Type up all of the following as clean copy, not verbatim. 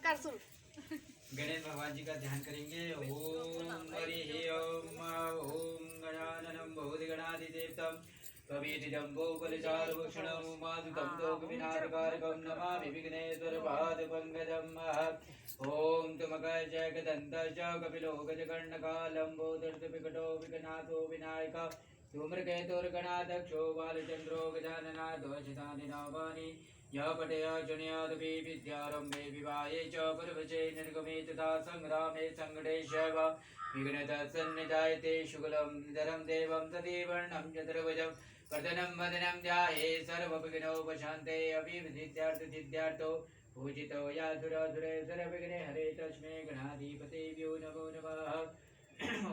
गणेश भगवान जी का ध्यान करेंगे। ओम हरि ओम ओम गणाननं भूतिगणाधिदेवतं कवीतिजम्बोपरिचारभूषणं उमासुतं लोकविनाशकारकं नमामि विघ्नेश्वरपादपङ्कजं। ॐ तुमकजगदन्तश्च कपिलो गजकर्णकालम्बोदर्शविकटो विघ्नाथो विनायक धूम्रकेतुर्गणाध्यक्षो बालचन्द्रो गजाननाथो शतानि नामानि यः पठया जनयादपि विद्यारम्भे विवाहे च पर्वचे निर्गमे तथा सङ्ग्रामे सङ्कटेशैव विघ्नतस्सन्निजायते शुक्लं निधरं देवं सतीवर्णं चतुर्भुजं वर्धनं वदनं ध्याये सर्वविघ्नोपशान्ते अभिवृद्ध्यार्थसिद्ध्यार्थो पूजितो यासुरासुरे सर्वविघ्ने हरे तस्मै गणाधिपतिभ्यो नमो नमः।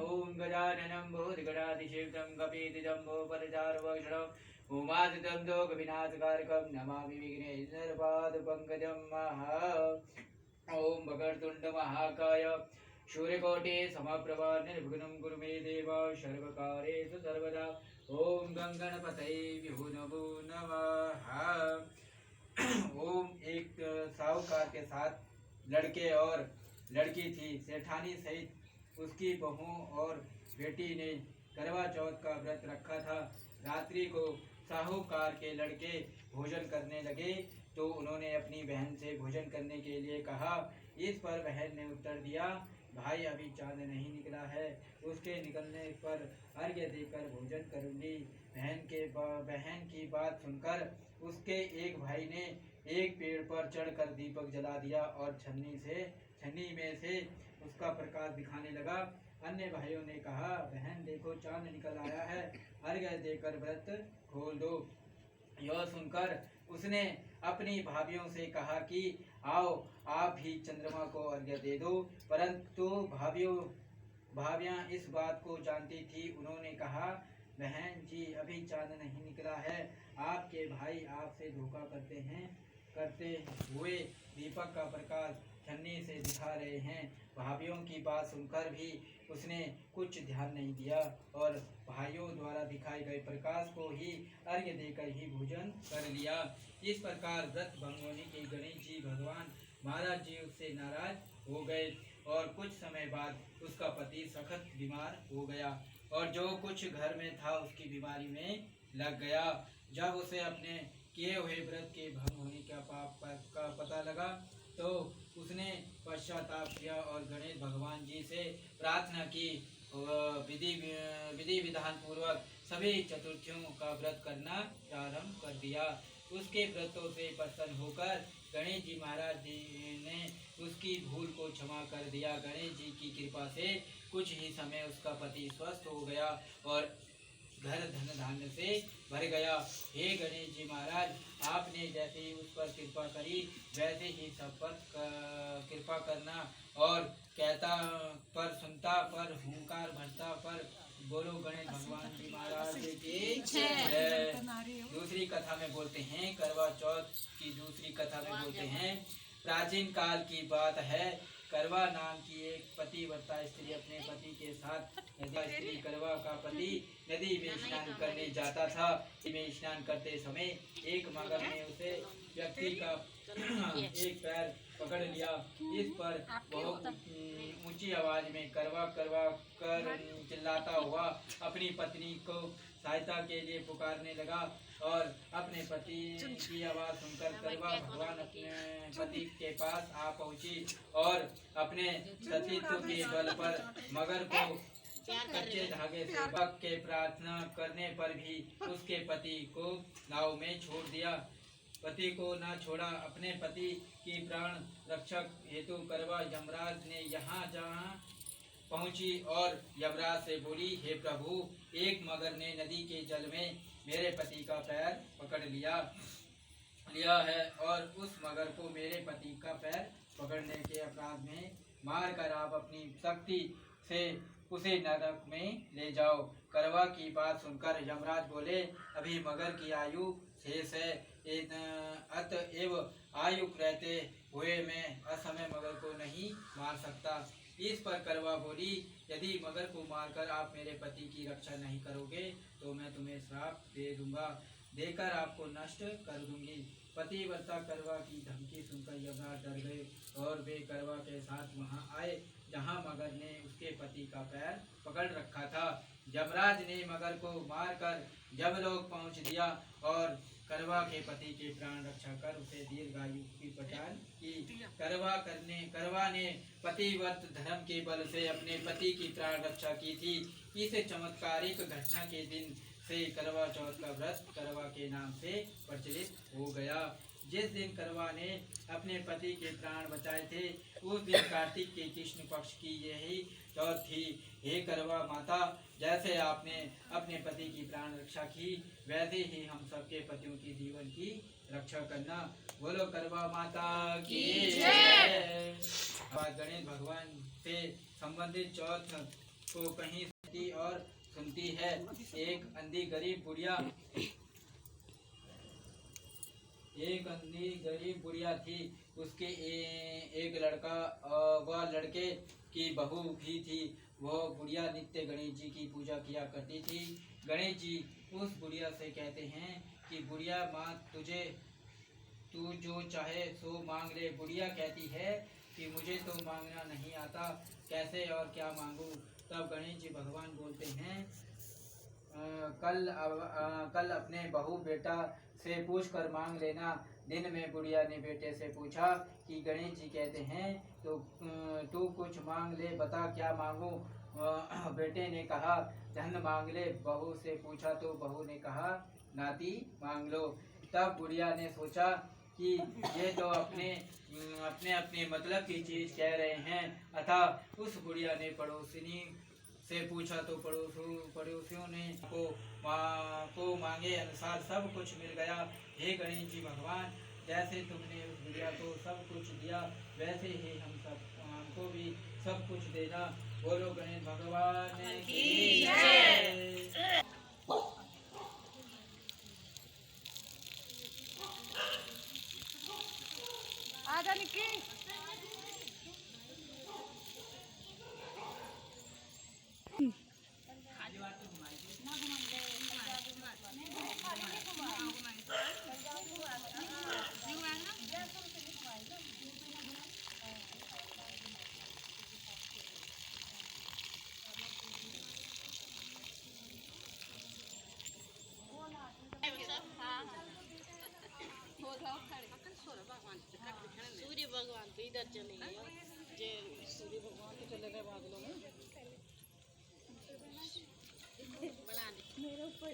ओम गजाननं भूतगणाधिसेवितं कपितजम्बोफलचारुभक्षणम् उमासुतं लोकविनाशकारकं नमामि विघ्नेश्वरपादपङ्कजं। ओम वक्रतुण्ड महाकाय सूर्यकोटि समप्रभा निर्विघ्नं कुरु मे देव सर्वकार्येषु सर्वदा। ओम गंगणपतये नमो नमः। ओम एक साहूकार के साथ लड़के और लड़की थी। सेठानी सहित उसकी बहू और बेटी ने करवा चौथ का व्रत रखा था। रात्रि को साहूकार के लड़के भोजन करने लगे तो उन्होंने अपनी बहन से भोजन करने के लिए कहा। इस पर बहन ने उत्तर दिया, भाई अभी चांद नहीं निकला है, उसके निकलने पर अर्घ्य देकर भोजन करूंगी। बहन की बात सुनकर उसके एक भाई ने एक पेड़ पर चढ़कर दीपक जला दिया और छन्नी में से उसका प्रकाश दिखाने लगा। अन्य भाइयों ने कहा, बहन देखो चांद निकल आया है, अर्घ्य देकर व्रत खोल दो। यह सुनकर उसने अपनी भाभियों से कहा कि आओ आप भी चंद्रमा को अर्घ्य दे दो। परंतु भाभियां इस बात को जानती थी। उन्होंने कहा, बहन जी अभी चांद नहीं निकला है, आपके भाई आपसे धोखा करते हुए दीपक का प्रकाश छन्नी से दिखा रहे हैं। भाइयों की बात सुनकर भी उसने कुछ ध्यान नहीं दिया और भाइयों द्वारा दिखाए गए प्रकाश को ही अर्घ्य देकर ही भोजन कर लिया। इस प्रकार व्रत भंग होने के गणेश जी भगवान महाराज जी उससे नाराज हो गए और कुछ समय बाद उसका पति सख्त बीमार हो गया और जो कुछ घर में था उसकी बीमारी में लग गया। जब उसे अपने किए हुए व्रत के भंग होने का पता लगा तो उसने पश्चाताप किया और गणेश भगवान जी से प्रार्थना की। विधि विधान पूर्वक सभी चतुर्थियों का व्रत करना प्रारंभ कर दिया। उसके व्रतों से प्रसन्न होकर गणेश जी महाराज जी ने उसकी भूल को क्षमा कर दिया। गणेश जी की कृपा से कुछ ही समय उसका पति स्वस्थ हो गया और घर धन धान्य से भर गया। हे गणेश जी महाराज, आपने जैसे ही उस पर कृपा करी वैसे ही सब पर कृपा करना और कहता पर सुनता पर हुंकार भरता पर बोलो गणेश भगवान जी महाराज की जय। दूसरी कथा में बोलते हैं, करवा चौथ की दूसरी कथा में बोलते हैं, प्राचीन काल की बात है। करवा नाम की एक पतिव्रता स्त्री अपने पति के साथ स्त्री करवा का पति नदी में स्नान करने जाता था। में स्नान करते समय एक मगर ने उसे व्यक्ति का एक पैर पकड़ लिया। इस पर बहुत ऊंची आवाज में करवा करवा कर चिल्लाता हुआ अपनी पत्नी को सहायता के लिए पुकारने लगा और अपने पति की आवाज सुनकर करवा भगवान अपने पति के पास आ पहुंची और अपने सतीत्व के बल पर मगर को कच्चे धागे से पक के प्रार्थना करने पर भी उसके पति को नाव में छोड़ दिया। पति को न छोड़ा। अपने पति की प्राण रक्षक हेतु करवा यमराज ने यहाँ जहाँ पहुंची और यमराज से बोली, हे प्रभु, एक मगर ने नदी के जल में मेरे पति का पैर पकड़ लिया है और उस मगर को मेरे पति का पैर पकड़ने के अपराध में मारकर आप अपनी शक्ति से उसे नरक में ले जाओ। करवा की बात सुनकर यमराज बोले, अभी मगर की आयु शेष है, अतएव आयु रहते हुए मैं असमय मगर को नहीं मार सकता। इस पर करवा बोली, यदि मगर को मारकर आप मेरे पति की रक्षा नहीं करोगे तो मैं तुम्हें श्राप दे दूंगा, देकर आपको नष्ट कर दूंगी। पतिव्रता करवा की धमकी सुनकर यमराज डर गए और वे करवा के साथ वहां आए जहां मगर ने उसके पति का पैर पकड़ रखा था। यमराज ने मगर को मारकर जबलोक पहुंच दिया और करवा के पति के प्राण रक्षा कर उसे दीर्घायु की प्रदान की। करवा ने पतिव्रत धर्म के बल से अपने पति की प्राण रक्षा की थी। इस चमत्कारिक घटना के दिन से करवा चौथ का व्रत करवा के नाम से प्रचलित हो गया। जिस दिन करवा ने अपने पति के प्राण बचाए थे उस दिन कार्तिक के कृष्ण पक्ष की यही चौथ थी। हे करवा माता, जैसे आपने अपने पति की प्राण रक्षा की वैसे ही हम सबके पतियों की जीवन की रक्षा करना। बोलो करवा माता की जय। गणेश भगवान से संबंधित चौथ को कहीं सुनती और सुनती है। एक अंधी गरीब बुढ़िया थी। उसके एक लड़का व लड़के की बहू भी थी। वह बुढ़िया नित्य गणेश जी की पूजा किया करती थी। गणेश जी उस बुढ़िया से कहते हैं कि बुढ़िया माँ, तू जो चाहे सो मांग ले। बुढ़िया कहती है कि मुझे तो मांगना नहीं आता, कैसे और क्या मांगू। तब गणेश जी भगवान बोलते हैं, कल अपने बहू बेटा से पूछ कर मांग लेना। दिन में बुढ़िया ने बेटे से पूछा कि गणेश जी कहते हैं तो तू कुछ मांग ले, बता क्या मांगू। बेटे ने कहा धन मांग ले। बहू से पूछा तो बहू ने कहा नाती मांग लो। तब बुढ़िया ने सोचा कि ये तो अपने अपने मतलब की चीज कह रहे हैं। अतः उस बुढ़िया ने पड़ोसिनी से पूछा तो पड़ोसियों ने को मांगे अनुसार सब कुछ मिल गया। हे गणेश जी भगवान, जैसे तुमने उस बुढ़िया को सब कुछ दिया वैसे ही हमको भी सब कुछ देना। बोलो गणेश भगवान की जय। आजा निक्की। सूर्य भगवान तो इधर चले गए। जय सूर्य भगवान तो चले गए बादलों में। बना दे मेरे ऊपर